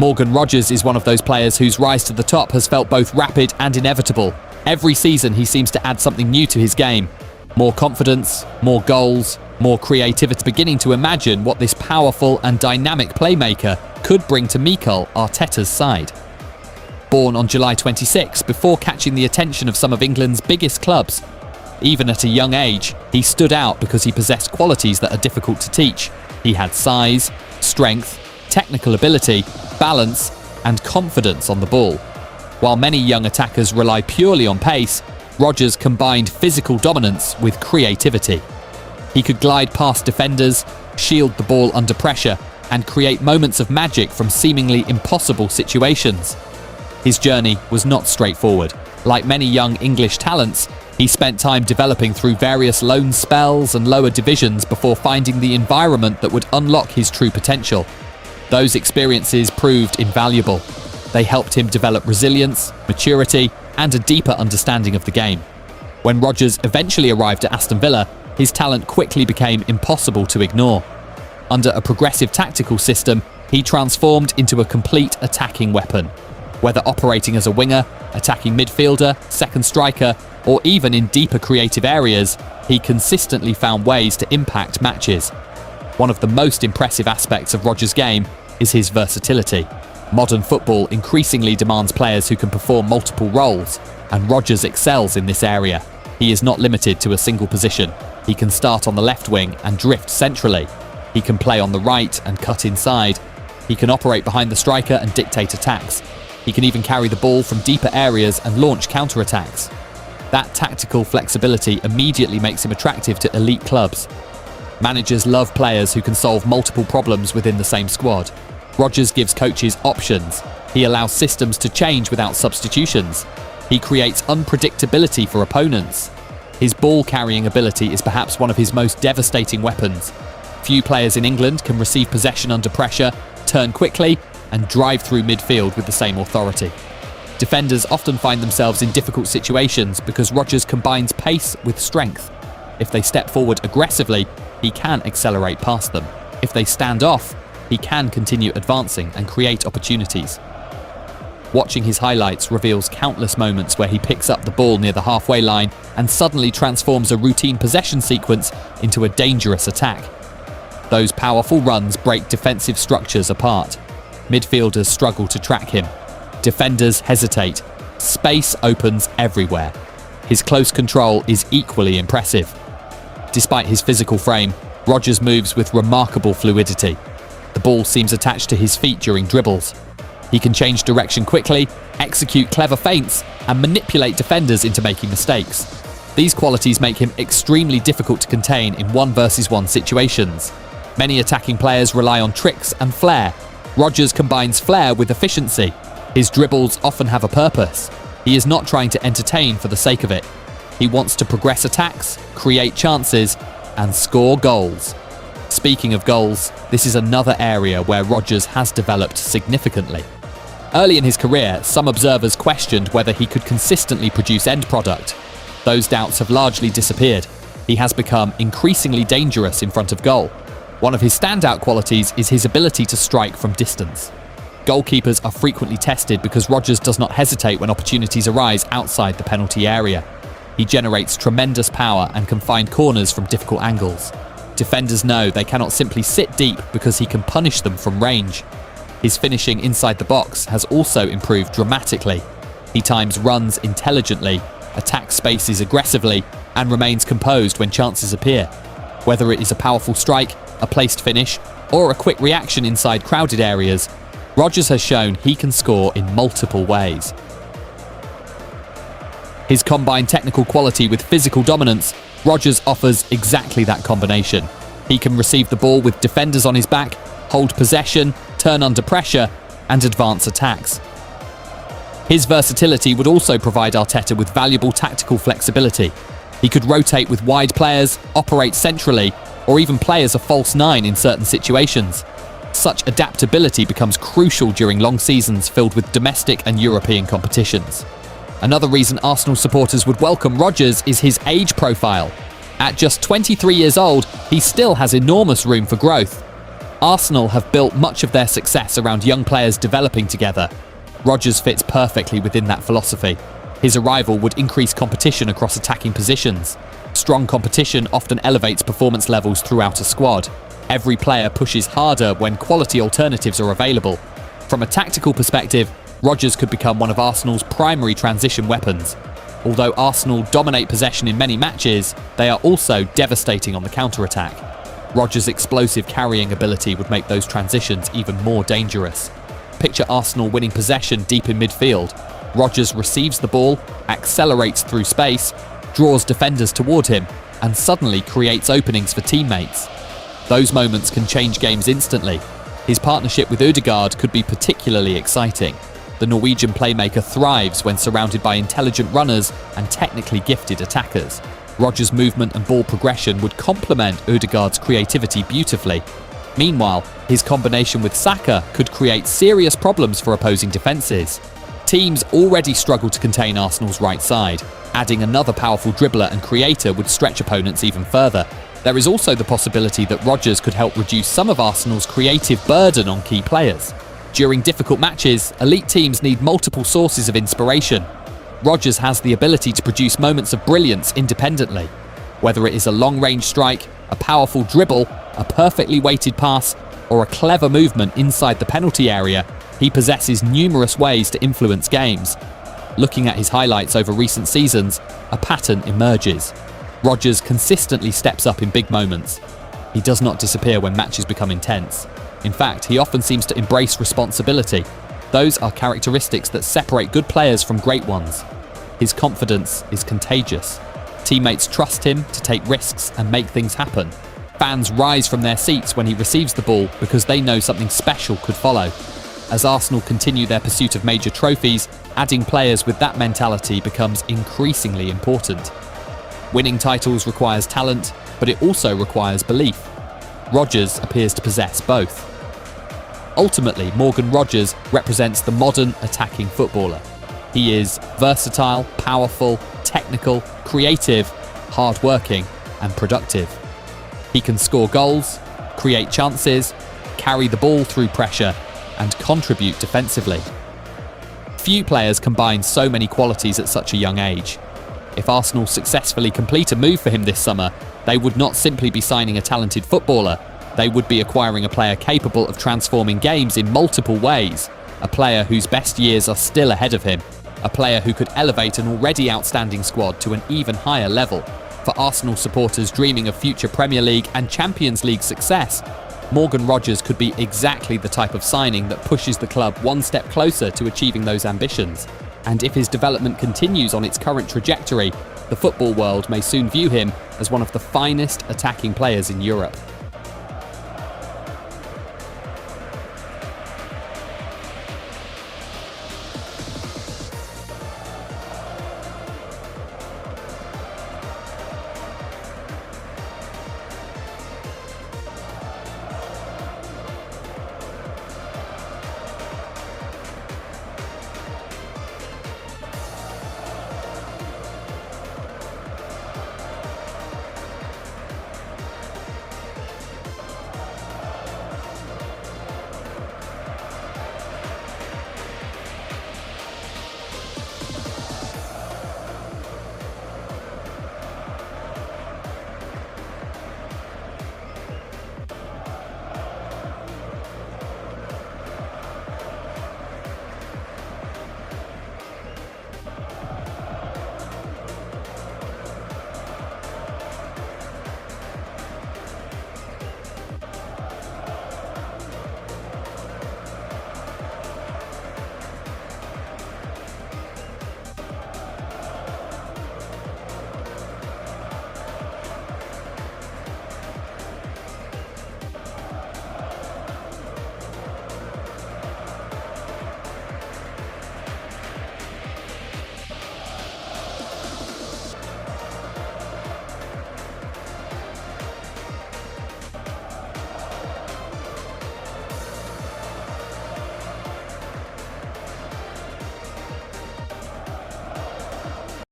Morgan Rogers is one of those players whose rise to the top has felt both rapid and inevitable. Every season he seems to add something new to his game. More confidence, more goals, more creativity. Beginning to imagine what this powerful and dynamic playmaker could bring to Mikel Arteta's side. Born on July 26, before catching the attention of some of England's biggest clubs. Even at a young age, he stood out because he possessed qualities that are difficult to teach. He had size, strength, technical ability, balance, and confidence on the ball. While many young attackers rely purely on pace, Rogers combined physical dominance with creativity. He could glide past defenders, shield the ball under pressure, and create moments of magic from seemingly impossible situations. His journey was not straightforward. Like many young English talents, he spent time developing through various loan spells and lower divisions before finding the environment that would unlock his true potential. Those experiences proved invaluable. They helped him develop resilience, maturity, and a deeper understanding of the game. When Rogers eventually arrived at Aston Villa, his talent quickly became impossible to ignore. Under a progressive tactical system, he transformed into a complete attacking weapon. Whether operating as a winger, attacking midfielder, second striker, or even in deeper creative areas, he consistently found ways to impact matches. One of the most impressive aspects of Rogers' game is his versatility. Modern football increasingly demands players who can perform multiple roles, and Rogers excels in this area. He is not limited to a single position. He can start on the left wing and drift centrally. He can play on the right and cut inside. He can operate behind the striker and dictate attacks. He can even carry the ball from deeper areas and launch counter-attacks. That tactical flexibility immediately makes him attractive to elite clubs. Managers love players who can solve multiple problems within the same squad. Rogers gives coaches options. He allows systems to change without substitutions. He creates unpredictability for opponents. His ball-carrying ability is perhaps one of his most devastating weapons. Few players in England can receive possession under pressure, turn quickly, and drive through midfield with the same authority. Defenders often find themselves in difficult situations because Rogers combines pace with strength. If they step forward aggressively, he can accelerate past them. If they stand off, he can continue advancing and create opportunities. Watching his highlights reveals countless moments where he picks up the ball near the halfway line and suddenly transforms a routine possession sequence into a dangerous attack. Those powerful runs break defensive structures apart. Midfielders struggle to track him. Defenders hesitate. Space opens everywhere. His close control is equally impressive. Despite his physical frame, Rogers moves with remarkable fluidity. The ball seems attached to his feet during dribbles. He can change direction quickly, execute clever feints, and manipulate defenders into making mistakes. These qualities make him extremely difficult to contain in 1-versus-1 situations. Many attacking players rely on tricks and flair. Rogers combines flair with efficiency. His dribbles often have a purpose. He is not trying to entertain for the sake of it. He wants to progress attacks, create chances, and score goals. Speaking of goals, this is another area where Rogers has developed significantly. Early in his career, some observers questioned whether he could consistently produce end product. Those doubts have largely disappeared. He has become increasingly dangerous in front of goal. One of his standout qualities is his ability to strike from distance. Goalkeepers are frequently tested because Rogers does not hesitate when opportunities arise outside the penalty area. He generates tremendous power and can find corners from difficult angles. Defenders know they cannot simply sit deep because he can punish them from range. His finishing inside the box has also improved dramatically. He times runs intelligently, attacks spaces aggressively, and remains composed when chances appear. Whether it is a powerful strike, a placed finish, or a quick reaction inside crowded areas, Rogers has shown he can score in multiple ways. His combined technical quality with physical dominance, Rogers offers exactly that combination. He can receive the ball with defenders on his back, hold possession, turn under pressure, and advance attacks. His versatility would also provide Arteta with valuable tactical flexibility. He could rotate with wide players, operate centrally, or even play as a false nine in certain situations. Such adaptability becomes crucial during long seasons filled with domestic and European competitions. Another reason Arsenal supporters would welcome Rogers is his age profile. At just 23 years old, he still has enormous room for growth. Arsenal have built much of their success around young players developing together. Rodgers fits perfectly within that philosophy. His arrival would increase competition across attacking positions. Strong competition often elevates performance levels throughout a squad. Every player pushes harder when quality alternatives are available. From a tactical perspective, Rodgers could become one of Arsenal's primary transition weapons. Although Arsenal dominate possession in many matches, they are also devastating on the counter-attack. Rodgers' explosive carrying ability would make those transitions even more dangerous. Picture Arsenal winning possession deep in midfield. Rodgers receives the ball, accelerates through space, draws defenders toward him, and suddenly creates openings for teammates. Those moments can change games instantly. His partnership with Ødegaard could be particularly exciting. The Norwegian playmaker thrives when surrounded by intelligent runners and technically gifted attackers. Rodgers' movement and ball progression would complement Ødegaard's creativity beautifully. Meanwhile, his combination with Saka could create serious problems for opposing defences. Teams already struggle to contain Arsenal's right side. Adding another powerful dribbler and creator would stretch opponents even further. There is also the possibility that Rodgers could help reduce some of Arsenal's creative burden on key players. During difficult matches, elite teams need multiple sources of inspiration. Rodgers has the ability to produce moments of brilliance independently. Whether it is a long-range strike, a powerful dribble, a perfectly weighted pass, or a clever movement inside the penalty area, he possesses numerous ways to influence games. Looking at his highlights over recent seasons, a pattern emerges. Rodgers consistently steps up in big moments. He does not disappear when matches become intense. In fact, he often seems to embrace responsibility. Those are characteristics that separate good players from great ones. His confidence is contagious. Teammates trust him to take risks and make things happen. Fans rise from their seats when he receives the ball because they know something special could follow. As Arsenal continue their pursuit of major trophies, adding players with that mentality becomes increasingly important. Winning titles requires talent, but it also requires belief. Rodgers appears to possess both. Ultimately, Morgan Rodgers represents the modern attacking footballer. He is versatile, powerful, technical, creative, hard-working, and productive. He can score goals, create chances, carry the ball through pressure, and contribute defensively. Few players combine so many qualities at such a young age. If Arsenal successfully complete a move for him this summer, they would not simply be signing a talented footballer, they would be acquiring a player capable of transforming games in multiple ways, a player whose best years are still ahead of him, a player who could elevate an already outstanding squad to an even higher level. For Arsenal supporters dreaming of future Premier League and Champions League success, Morgan Rodgers could be exactly the type of signing that pushes the club one step closer to achieving those ambitions. And if his development continues on its current trajectory, the football world may soon view him as one of the finest attacking players in Europe.